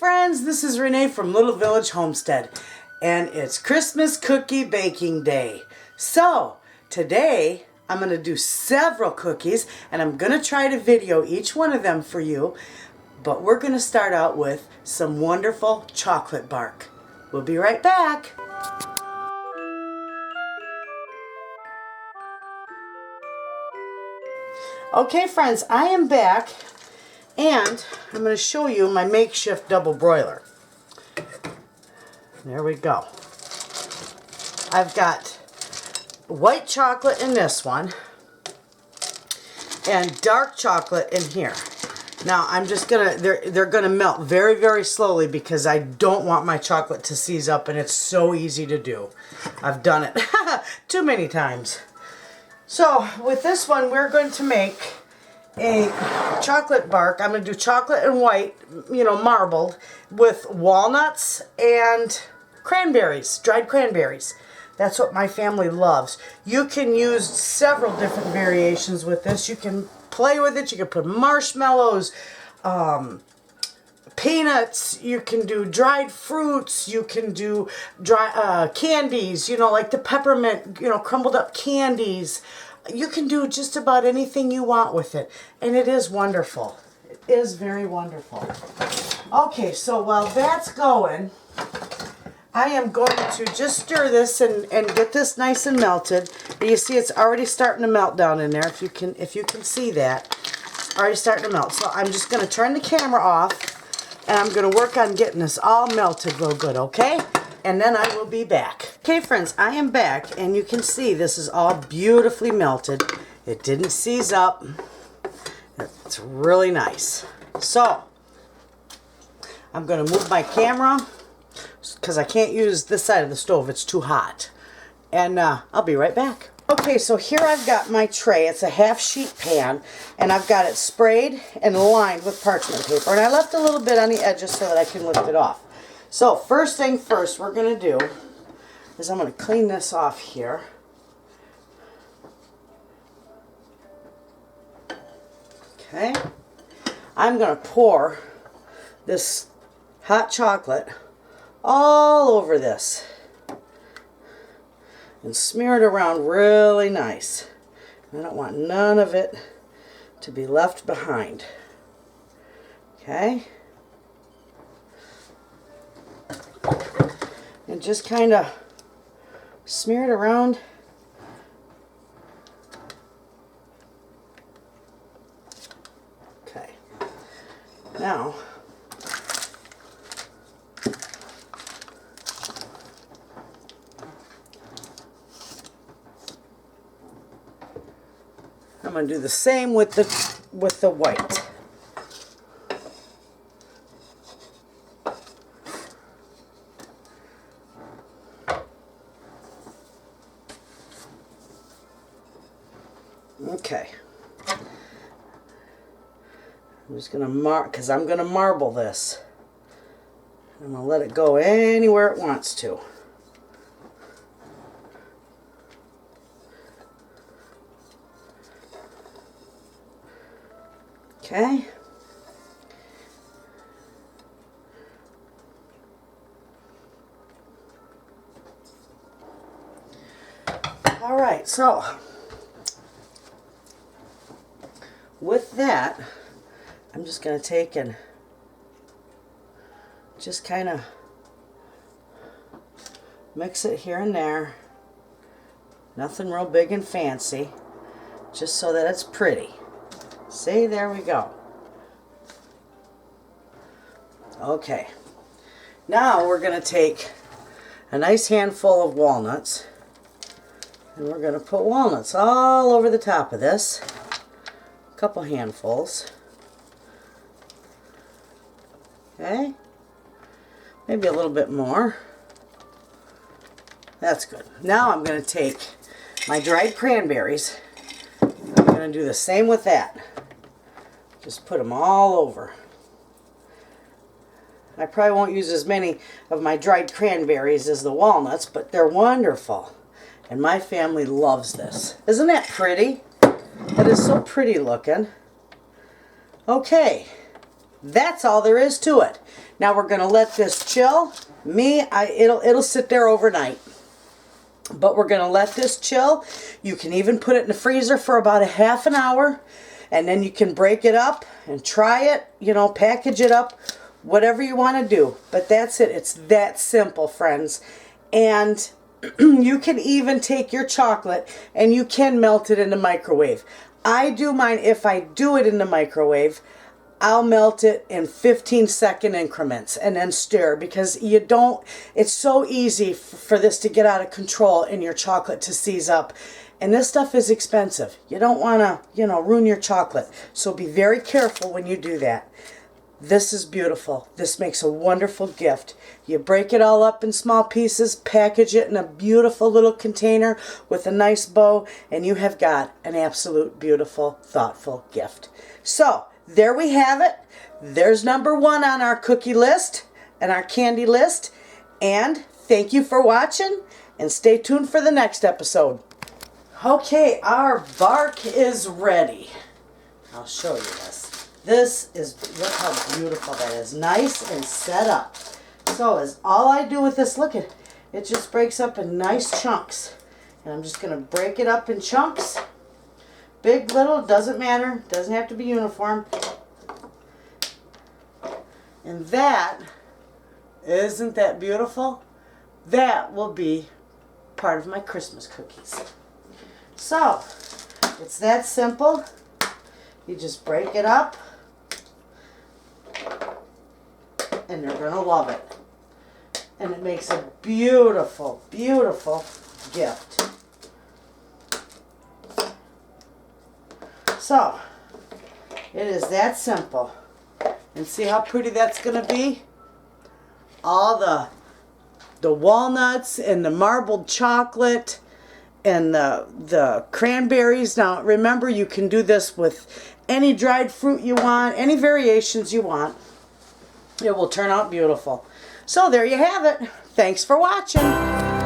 friends, this is Renee from Little Village Homestead, and it's Christmas cookie baking day. So today I'm going to do several cookies, and I'm going to try to video each one of them for you, but we're going to start out with some wonderful chocolate bark. We'll be right back. Okay friends, I am back, and I'm going to show you my makeshift double broiler. There we go. I've got white chocolate in this one and dark chocolate in here. Now I'm just gonna, they're gonna melt very, very slowly because I don't want my chocolate to seize up, and it's so easy to do. I've done it too many times. So with this one, we're going to make a chocolate bark. I'm going to do chocolate and white, marbled, with walnuts and cranberries, dried cranberries. That's what my family loves. You can use several different variations with this. You can play with it. You can put marshmallows, peanuts. You can do dried fruits. You can do dry candies, like the peppermint, crumbled up candies. You can do just about anything you want with it, and it is wonderful. It is very wonderful. Okay, so while that's going, I am going to just stir this and get this nice and melted. You see it's already starting to melt down in there. If you can see that, it's already starting to melt. So I'm just going to turn the camera off, and I'm going to work on getting this all melted real good, okay? And then I will be back. Okay friends, I am back, and you can see this is all beautifully melted. It didn't seize up. It's really nice. So I'm going to move my camera because I can't use this side of the stove. It's too hot. And I'll be right back. Okay, so here I've got my tray. It's a half sheet pan, and I've got it sprayed and lined with parchment paper. And I left a little bit on the edges so that I can lift it off. So first thing first we're going to do is I'm going to clean this off here. Okay. I'm going to pour this hot chocolate all over this and smear it around really nice. I don't want none of it to be left behind. Okay. And just kind of smear it around. Okay. Now, I'm going to do the same with the white. Okay. I'm just going to mark, because I'm going to marble this. I'm going to let it go anywhere it wants to. Okay. All right, so with that, I'm just going to take and just kind of mix it here and there. Nothing real big and fancy, just so that it's pretty. See, there we go. Okay, now we're going to take a nice handful of walnuts, and we're going to put walnuts all over the top of this. A couple handfuls. Okay, maybe a little bit more. That's good. Now I'm going to take my dried cranberries. I'm going to do the same with that. Just put them all over. I probably won't use as many of my dried cranberries as the walnuts, but they're wonderful. And my family loves this. Isn't that pretty? That is so pretty looking. Okay, That's all there is to it. Now we're going to let this chill. It'll sit there overnight. But we're going to let this chill. You can even put it in the freezer for about a half an hour. And then you can break it up and try it, you know, package it up, whatever you want to do. But that's it. It's that simple, friends. And you can even take your chocolate and you can melt it in the microwave. I do mine, if I do it in the microwave, I'll melt it in 15-second increments and then stir, because it's so easy for this to get out of control and your chocolate to seize up. And this stuff is expensive. You don't want to, ruin your chocolate. So be very careful when you do that. This is beautiful. This makes a wonderful gift. You break it all up in small pieces, package it in a beautiful little container with a nice bow, and you have got an absolute beautiful, thoughtful gift. So, there we have it. There's number 1 on our cookie list and our candy list. And thank you for watching, and stay tuned for the next episode. Okay, our bark is ready. I'll show you this. Look how beautiful that is. Nice and set up. So is all I do with this, look at it just breaks up in nice chunks. And I'm just going to break it up in chunks. Big, little, doesn't matter. Doesn't have to be uniform. And isn't that beautiful? That will be part of my Christmas cookies. So, it's that simple. You just break it up. And they're going to love it. And it makes a beautiful, beautiful gift. So, it is that simple. And see how pretty that's going to be? All the walnuts and the marbled chocolate and the cranberries. Now, remember, you can do this with any dried fruit you want, any variations you want. It will turn out beautiful. So, there you have it. Thanks for watching.